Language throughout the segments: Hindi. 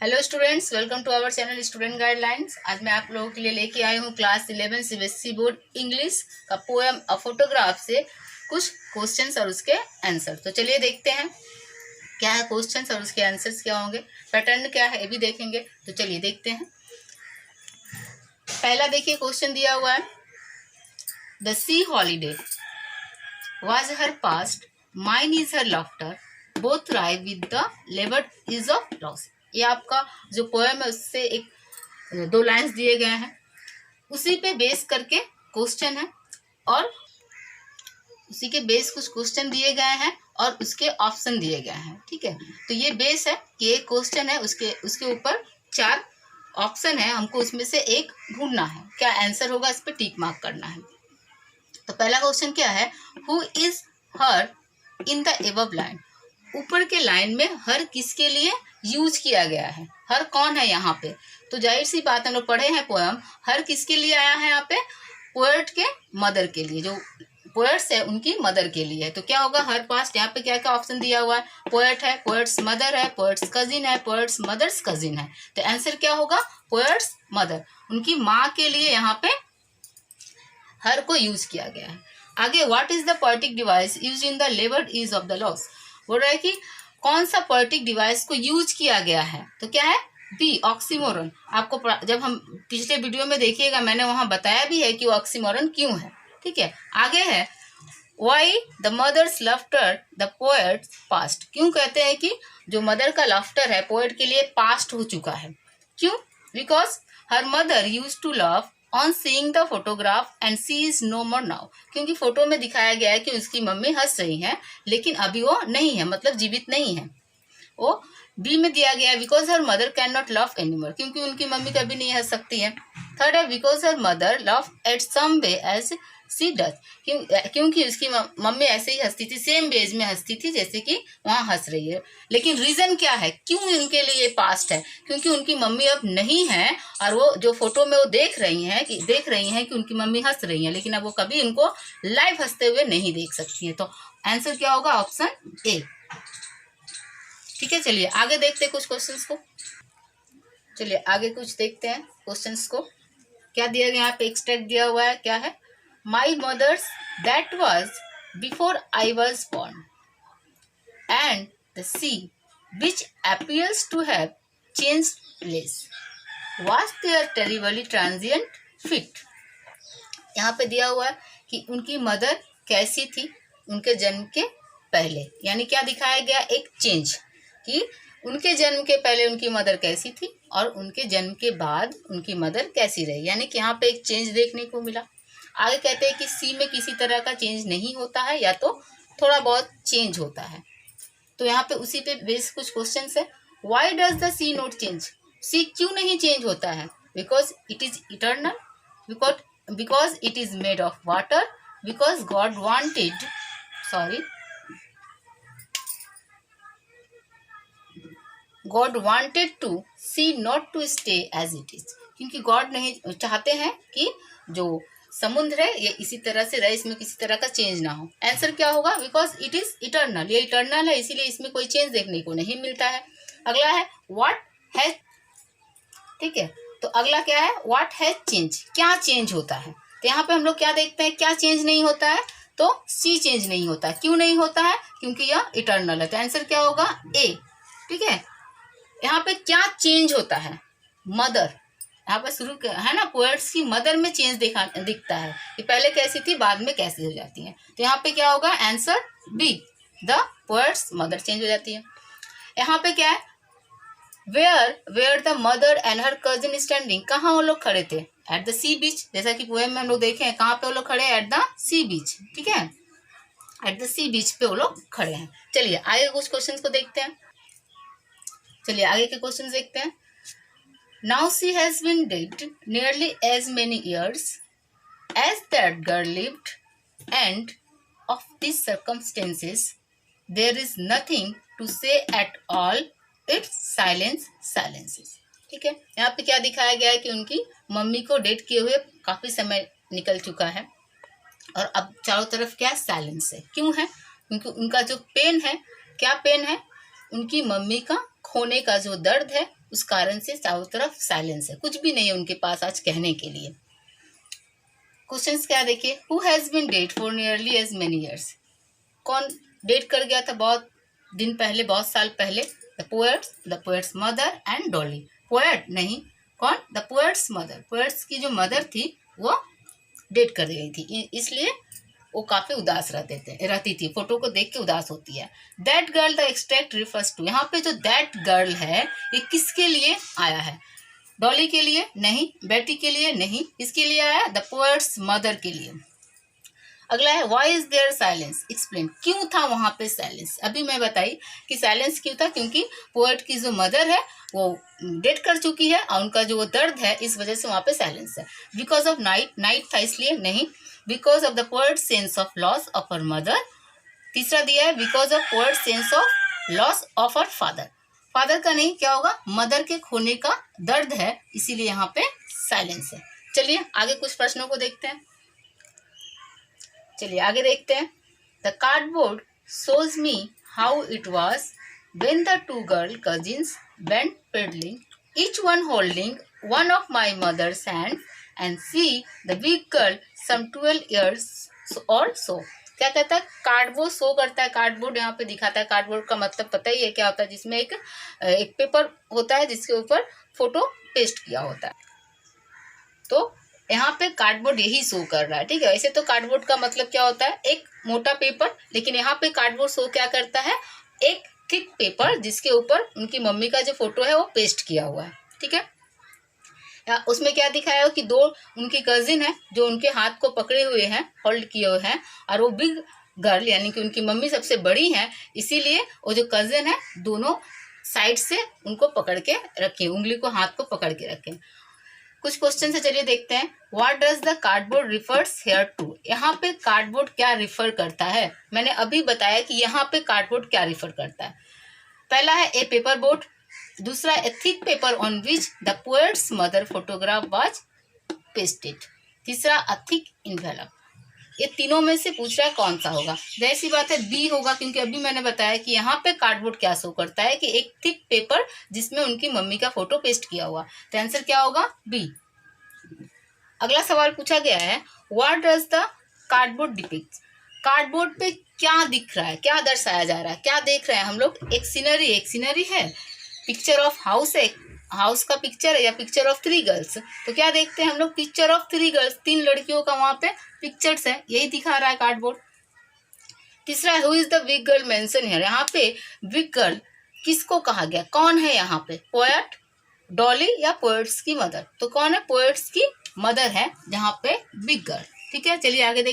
Hello students, welcome to our channel student guidelines. आज मैं आप लोगों के लिए लेके आई हूँ क्लास 11 सीबीएसई बोर्ड इंग्लिश का पोएम अ फोटोग्राफ से कुछ क्वेश्चंस और उसके आंसर। तो चलिए देखते हैं क्या है क्वेश्चंस और उसके आंसर्स क्या होंगे, पैटर्न क्या है ये भी देखेंगे। तो चलिए देखते हैं। पहला देखिए क्वेश्चन दिया हुआ है, the sea holiday was her past, mine is her laughter, both rhyme with the labor is of loss। ये आपका जो पोएम है उससे एक दो लाइंस दिए गए हैं, उसी पे बेस करके क्वेश्चन है और उसी के बेस कुछ क्वेश्चन दिए गए हैं और उसके ऑप्शन दिए गए हैं। ठीक है, तो ये बेस है कि एक क्वेश्चन है, उसके ऊपर 4 ऑप्शन है, हमको उसमें से एक ढूंढना है, क्या आंसर होगा इस पर टिक मार्क करना है। तो पहला क्वेश्चन क्या है, who is her in the above line. ऊपर के लाइन में हर किसके लिए यूज किया गया है, हर कौन है यहाँ पे। तो जाहिर सी बात हम लोग पढ़े हैं पोएम, हर किसके लिए आया है यहाँ पे, पोएट के मदर के लिए, जो पोएट्स है उनकी मदर के लिए। तो क्या होगा, हर पास्ट यहाँ पे क्या क्या ऑप्शन दिया हुआ है, पोएट है, पोएट्स मदर है, पोएट्स कजिन है, पोएट्स मदर्स कजिन है। तो आंसर क्या होगा, पोएट्स मदर, उनकी माँ के लिए यहाँ पे हर को यूज किया गया है। आगे, what is the poetic device use in the लेबर्ड is of the loss. बोल रहा है कि कौन सा पोएटिक डिवाइस को यूज किया गया है, तो क्या है, बी ऑक्सीमोरन। आपको जब हम पिछले वीडियो में देखिएगा मैंने वहां बताया भी है कि वो ऑक्सीमोरन क्यों है। ठीक है, आगे है, why the mother's laughter the poet past. क्यों कहते हैं कि जो मदर का लाफ्टर है पोएट के लिए पास्ट हो चुका है, क्यों, because her mother use to love on seeing the photograph and she is no more now. क्योंकि फोटो में दिखाया गया है कि उसकी मम्मी हंस रही है लेकिन अभी वो नहीं है, मतलब जीवित नहीं है। वो बी में दिया गया है, because her mother can not love anymore, क्योंकि उनकी मम्मी कभी नहीं हंस सकती है। थर्ड है, because her mother love at some way as she does, क्योंकि उसकी मम्मी ऐसे ही हंसती थी, सेम वेज में हंसती थी जैसे कि वहाँ हंस रही है। लेकिन रीजन क्या है, क्यों उनके लिए ये पास्ट है, क्योंकि उनकी मम्मी अब नहीं है और वो जो फोटो में वो देख रही हैं कि उनकी मम्मी हंस रही है, लेकिन अब वो कभी उनको लाइव हंसते हुए नहीं देख सकती है। तो आंसर क्या होगा, ऑप्शन ए। ठीक है, चलिए आगे देखते हैं कुछ क्वेश्चंस को। चलिए आगे कुछ देखते हैं क्वेश्चंस को, क्या दिया गया यहाँ पे, एक्सट्रैक्ट दिया हुआ है, क्या है, my mother's that was before I was born and the sea which appears to have changed place was their terribly transient fit। यहाँ पे दिया हुआ है कि उनकी मदर कैसी थी उनके जन्म के पहले, यानी क्या दिखाया गया, एक चेंज, कि उनके जन्म के पहले उनकी मदर कैसी थी और उनके जन्म के बाद उनकी मदर कैसी रही, यानी कि यहाँ पे एक चेंज देखने को मिला। आगे कहते हैं कि सी में किसी तरह का चेंज नहीं होता है या तो थोड़ा बहुत चेंज होता है। तो यहाँ पे उसी पे बेस कुछ क्वेश्चन है, why does the sea not change, sea क्यों नहीं चेंज होता है, because it is eternal, because it is made of water, because God wanted to sea not to stay as it is, क्योंकि गॉड नहीं चाहते हैं कि जो समुद्र है ये इसी तरह से रहे, इसमें किसी तरह का चेंज ना हो। आंसर क्या होगा, बिकॉज इट इज इटर्नल, ये इटर्नल है इसीलिए इसमें कोई चेंज देखने को नहीं मिलता है। अगला है, व्हाट हैज, ठीक है, तो अगला क्या है, व्हाट हैज चेंज, क्या चेंज होता है। तो यहाँ पे हम लोग क्या देखते हैं, क्या चेंज नहीं होता है, तो सी चेंज नहीं होता है। क्यों नहीं होता है, क्योंकि यह इटर्नल है। तो आंसर क्या होगा, ए। ठीक है, यहाँ पे क्या चेंज होता है, मदर, यहाँ पे शुरू है ना, पोएट्स की मदर में चेंज दिखता है कि पहले कैसी थी बाद में कैसी हो जाती है। तो यहाँ पे क्या होगा, answer B, the poet's mother change हो जाती है। यहाँ पे क्या है, where the mother and her cousin standing, कहाँ वो लोग खड़े थे, एट द सी बीच, जैसा कि पोएम में हम लोग देखे हैं, कहाँ पे वो लोग खड़े हैं, एट द सी बीच। ठीक है, एट द सी बीच पे वो लोग खड़े हैं। चलिए आगे कुछ क्वेश्चन को देखते हैं। चलिए आगे के क्वेश्चन देखते हैं। Now she has been dead nearly as many years as that girl lived, and of these circumstances, there is nothing to say at all. Its silence silences। ठीक है, यहाँ पे क्या दिखाया गया है कि उनकी मम्मी को डेट किए हुए काफी समय निकल चुका है और अब चारों तरफ क्या साइलेंस है। क्यों है, क्योंकि उनका जो पेन है, क्या पेन है, उनकी मम्मी का खोने का जो दर्द है उस कारण से चारों तरफ साइलेंस है, कुछ भी नहीं है उनके पास आज कहने के लिए। क्वेश्चंस क्या देखिए, who has been dead for nearly as many years, कौन डेट कर गया था बहुत दिन पहले, बहुत साल पहले? The poet's mother and Dolly. Poet नहीं, कौन? The poet's mother. पोएट्स की जो मदर थी वो डेट कर गई थी, इसलिए वो काफी उदास रहती थी, फोटो को देख के उदास होती है। That girl the extract refers to, यहाँ पे जो दैट गर्ल है ये किसके लिए आया है? डॉली के लिए नहीं, बेटी के लिए नहीं, इसके लिए आया द पोएट्स मदर के लिए। अगला है why is there silence, explain, क्यों था वहां पे साइलेंस? अभी मैं बताई कि साइलेंस क्यों था, क्योंकि पोएट की जो मदर है वो डेट कर चुकी है और उनका जो वो दर्द है इस वजह से वहां पे साइलेंस है। बिकॉज ऑफ नाइट था इसलिए नहीं, because of the poet sense of loss of her mother. तीसरा दिया है because of poet sense of loss of her father, father का नहीं, क्या होगा, मदर के खोने का दर्द है, इसीलिए यहाँ पे साइलेंस है। चलिए आगे कुछ प्रश्नों को देखते हैं। चलिए आगे देखते हैं। The cardboard shows me how it was when the two girl cousins went peddling, each one holding one of my mother's hand, and see the big girl some 12 years or so. क्या कहता है? कार्डबोर्ड शो करता है, कार्डबोर्ड यहाँ पे दिखाता है। कार्डबोर्ड का मतलब पता ही है क्या होता है, जिसमें एक पेपर होता है जिसके ऊपर फोटो पेस्ट किया होता है। तो यहाँ पे कार्डबोर्ड यही शो कर रहा है, ठीक है। ऐसे तो कार्डबोर्ड का मतलब क्या होता है, एक मोटा पेपर, लेकिन यहाँ पे कार्डबोर्ड शो क्या करता है, एक थिक पेपर जिसके ऊपर उनकी मम्मी का जो फोटो है वो पेस्ट किया हुआ है, ठीक है। उसमें क्या दिखाया हो कि दो उनकी कजिन है जो उनके हाथ को पकड़े हुए हैं, होल्ड किए हुए हैं, और वो बिग गर्ल यानी कि उनकी मम्मी सबसे बड़ी है, इसीलिए वो जो कजिन है दोनों साइड से उनको पकड़ के रखे, उंगली को हाथ को पकड़ के रखे। कुछ क्वेश्चन है, चलिए देखते हैं। What does the cardboard refers here to, यहाँ पे कार्डबोर्ड क्या रिफर करता है? मैंने अभी बताया कि यहाँ पे कार्डबोर्ड क्या रिफर करता है। पहला है ए पेपर बोर्ड, दूसरा ए thick paper on which the poet's mother photograph was pasted, तीसरा अ थिक इन्वेलप। ये तीनों में से पूछ रहा है कौन सा होगा। जाहिर सी बात है बी होगा, क्योंकि अभी मैंने बताया कि यहाँ पे कार्डबोर्ड क्या शो करता है कि एक थिक पेपर जिसमें उनकी मम्मी का फोटो पेस्ट किया हुआ, तो आंसर क्या होगा? बी। अगला सवाल पूछा गया है what does the cardboard depict, cardboard पे क्या दिख रहा है, क्या दर्शाया जा रहा है, क्या देख रहे हैं हम लोग? एक सीनरी है, पिक्चर ऑफ हाउस है, हाउस का पिक्चर है, या पिक्चर ऑफ 3 गर्ल्स। तो क्या देखते हैं हम लोग? पिक्चर ऑफ 3 गर्ल्स, 3 लड़कियों का वहां पे पिक्चर्स है, यही दिखा रहा है कार्डबोर्ड। तीसरा who is the big girl mention here, यहाँ पे बिग गर्ल किसको कहा गया, कौन है यहाँ पे? पोएट, डॉली या पोएट्स की मदर? तो कौन है? पोएट्स की मदर है जहाँ पे बिग गर्ल, ठीक है। चलिए आगे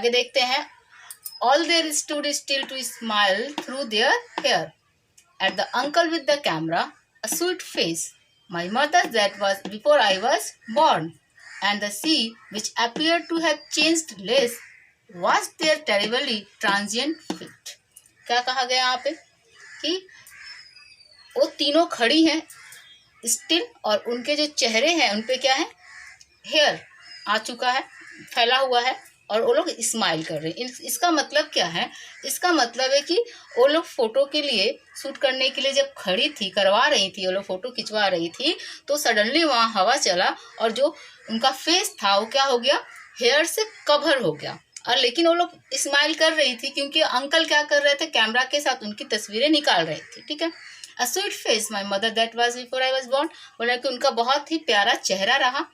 देखते हैं। All there stood still to smile through their hair at the uncle with the camera, a sweet face, my mother that was before I was born, and the sea which appeared to have changed less was their terribly transient fit. क्या कहा गया यहाँ पे कि वो तीनों खड़ी हैं स्टिल, और उनके जो चेहरे हैं उन पे क्या है, हेयर आ चुका है, फैला हुआ है, और वो लोग स्माइल कर रहे हैं। इसका मतलब क्या है? इसका मतलब है कि वो लोग फोटो के लिए, शूट करने के लिए जब खड़ी थी, करवा रही थी, वो लोग फोटो खिंचवा रही थी, तो सडनली वहाँ हवा चला और जो उनका फेस था वो क्या हो गया, हेयर से कवर हो गया। और लेकिन वो लोग स्माइल कर रही थी क्योंकि अंकल क्या कर रहे थे, कैमरा के साथ उनकी तस्वीरें निकाल रहे थे, ठीक है। A sweet face my mother that was before I was born, बोला कि उनका बहुत ही प्यारा चेहरा रहा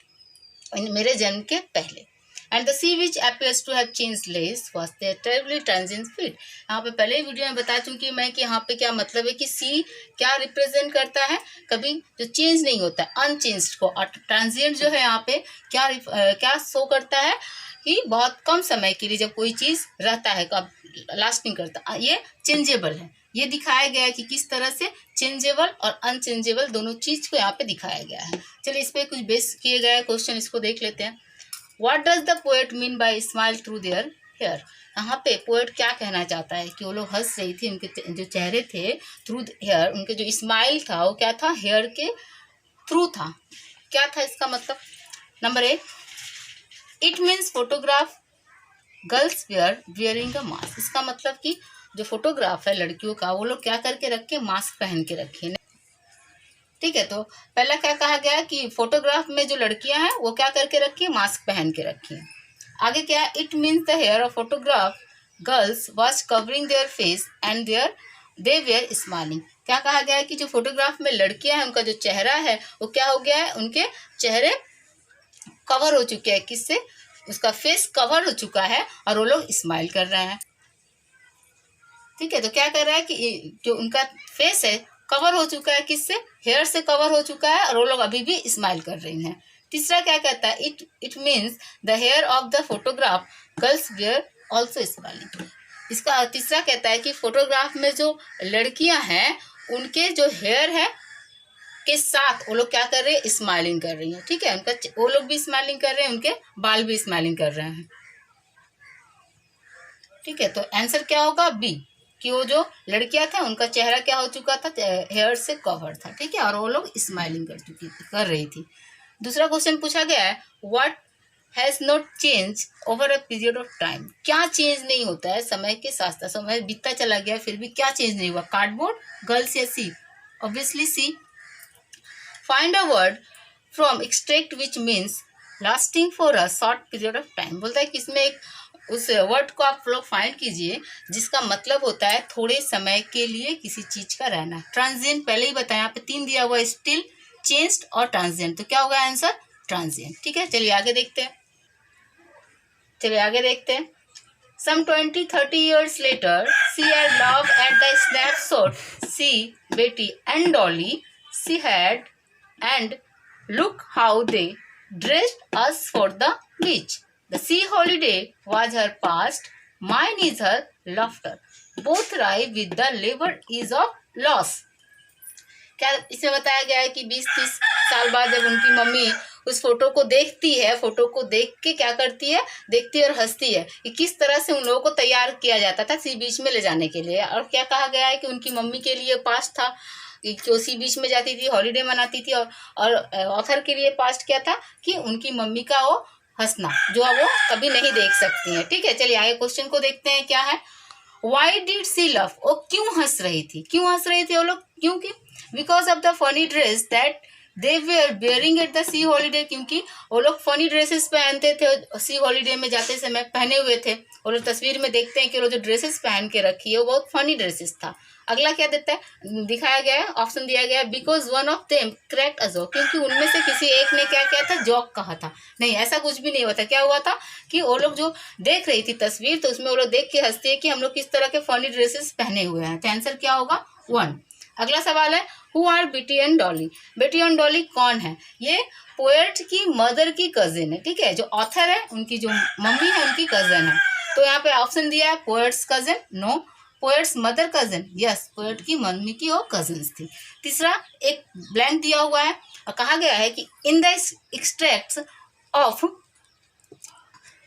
मेरे जन्म के पहले। And the sea which appears to have changed lace was their terribly transient fit. यहाँ पे पहले ही वीडियो में बता चुकी मैं कि यहाँ पे क्या मतलब है कि सी क्या रिप्रेजेंट करता है, कभी जो चेंज नहीं होता है, अनचेंज्ड को। और ट्रांजिएंट जो है यहाँ पे क्या शो करता है कि बहुत कम समय के लिए जब कोई चीज़ रहता है, कब लास्टिंग करता है, ये चेंजेबल है। ये दिखाया गया है कि किस तरह से चेंजेबल और अनचेंजेबल दोनों चीज़ को यहाँ पे दिखाया गया है। चलिए इस पर कुछ बेस किए गए क्वेश्चन, इसको देख लेते हैं। What does the poet mean by smile through their hair? यहाँ पे पोएट क्या कहना चाहता है कि वो लोग हंस रही थी, उनके जो चेहरे थे थ्रू हेयर, उनके जो स्माइल था वो क्या था, हेयर के थ्रू था। क्या था इसका मतलब? Number 1, it means photograph girls were wearing a mask. इसका मतलब कि जो फोटोग्राफ है लड़कियों का वो लोग क्या करके रखे, मास्क पहन के रखे। ठीक है, तो पहला क्या कहा गया कि फोटोग्राफ में जो लड़कियां हैं वो क्या करके रखी है, मास्क पहन के रखी है। आगे क्या है, it means the hair of photograph girls was covering their face and they were smiling. क्या कहा गया है कि जो फोटोग्राफ में लड़कियां हैं उनका जो चेहरा है वो क्या हो गया है, उनके चेहरे कवर हो चुके हैं, किससे, उसका फेस कवर हो चुका है और वो लोग स्माइल कर रहे हैं। ठीक है, तो क्या कर रहा है कि जो उनका फेस है कवर हो चुका है, किससे, हेयर से कवर हो चुका है और वो लोग अभी भी स्माइल कर रही हैं। तीसरा क्या कहता है, it means the hair of the photograph girls were also smiling. इसका तीसरा कहता है कि फोटोग्राफ में जो लड़कियां हैं उनके जो हेयर है के साथ वो लोग क्या कर रहे हैं, स्माइलिंग कर रही हैं। ठीक है, उनका वो लोग भी स्माइलिंग कर रहे हैं, उनके बाल भी स्माइलिंग कर रहे हैं। ठीक है, तो आंसर क्या होगा, बी, कि वो जो लड़कियां था उनका चेहरा क्या हो चुका था, हेयर से कवर था। ठीक है, और वो लोग स्माइलिंग कर रही थी। दूसरा क्वेश्चन पूछा गया है, what has not change over a period of time. क्या चेंज नहीं होता है समय के साथ साथ, समय बीतता चला गया फिर भी क्या चेंज नहीं हुआ, कार्डबोर्ड, गर्ल्स या sea, obviously sea. Find a word from extract which means lasting for a short period of time. बोलता है कि इसमें एक उस वर्ड को आप लोग फाइंड कीजिए जिसका मतलब होता है थोड़े समय के लिए किसी चीज का रहना। ट्रांजिएंट पहले ही बताया, यहाँ पे 3 दिया हुआ है, स्टिल, चेंज्ड और ट्रांजिएंट, तो क्या होगा आंसर, ट्रांजिएंट। ठीक है, चलिए आगे देखते हैं। Some 20-30 years later, she had laughed at the snapshot. She, Betty and Dolly, she had, and look how they dressed us for the beach. The sea holiday was her past, mine is her laughter. Both ripe with the labor is of loss. क्या इसमें बताया गया है कि 20-30 साल बाद जब उनकी मम्मी उस फोटो को देखती है, फोटो को देख के क्या करती है, देखती है और हंसती है कि किस तरह से उन लोगों को तैयार किया जाता था सी बीच में ले जाने के लिए। और क्या कहा गया है कि उनकी मम्मी के लिए पास्ट था कि जो सी बीच में जाती थी, हॉलीडे मनाती थी, और ऑथर के लिए पास्ट क्या था कि उनकी मम्मी का वो हंसना जो वो कभी नहीं देख सकती हैं। ठीक है, चलिए आगे क्वेश्चन को देखते हैं क्या है। वाई डिड सी लव, वो क्यों हंस रही थी, क्यों हंस रही थी वो लोग, क्योंकि because of the funny dress that they were bearing at the sea holiday, क्योंकि वो लोग फनी ड्रेसेस पहनते थे, सी हॉलीडे में जाते समय पहने हुए थे। और लोग तस्वीर में देखते हैं कि वो जो ड्रेसेस पहन के रखी है वो बहुत फनी ड्रेसेस था। अगला क्या देता है, दिखाया गया है, ऑप्शन दिया गया है, because one of them cracked a joke, क्योंकि उनमें से किसी एक ने क्या किया था, जॉक कहा था। नहीं, ऐसा कुछ भी नहीं हुआ था। क्या हुआ था कि वो लोग जो देख रही थी तस्वीर, तो उसमें वो लोग देख के हंसती है कि हम लोग किस तरह के फनी ड्रेसेस पहने हुए हैं। तो आंसर क्या होगा, 1। अगला सवाल है, हु आर बेटी एंड डॉली। बेटी एंड डॉली कौन है, ये पोएट की मदर की कजिन है। ठीक है, जो ऑथर है उनकी जो मम्मी है उनकी कजिन है। तो यहाँ पे ऑप्शन दिया है poet's cousin, no. Poet's mother cousin, yes, poet की मम्मी की वो कजिन्स थी। तीसरा एक ब्लैंक दिया हुआ है और कहा गया है कि in the extracts of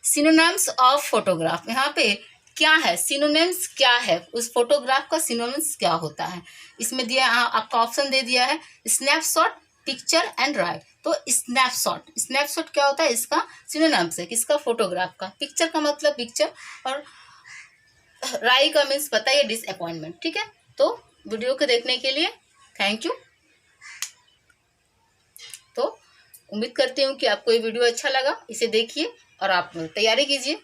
synonyms of photograph, यहाँ पे क्या है, सिनोनिम्स क्या है, उस फोटोग्राफ का सिनोनिम्स क्या होता है। इसमें दिया आपका ऑप्शन दे दिया है, स्नैपशॉट, पिक्चर एंड राइट। तो स्नैपशॉट क्या होता है, इसका सिनोनिम्स है किसका, फोटोग्राफ का। पिक्चर का मतलब पिक्चर, और राई का मीन्स पता है डिसअपॉइंटमेंट। ठीक है, तो वीडियो को देखने के लिए थैंक यू। तो उम्मीद करती हूँ कि आपको ये वीडियो अच्छा लगा, इसे देखिए और आप तैयारी कीजिए।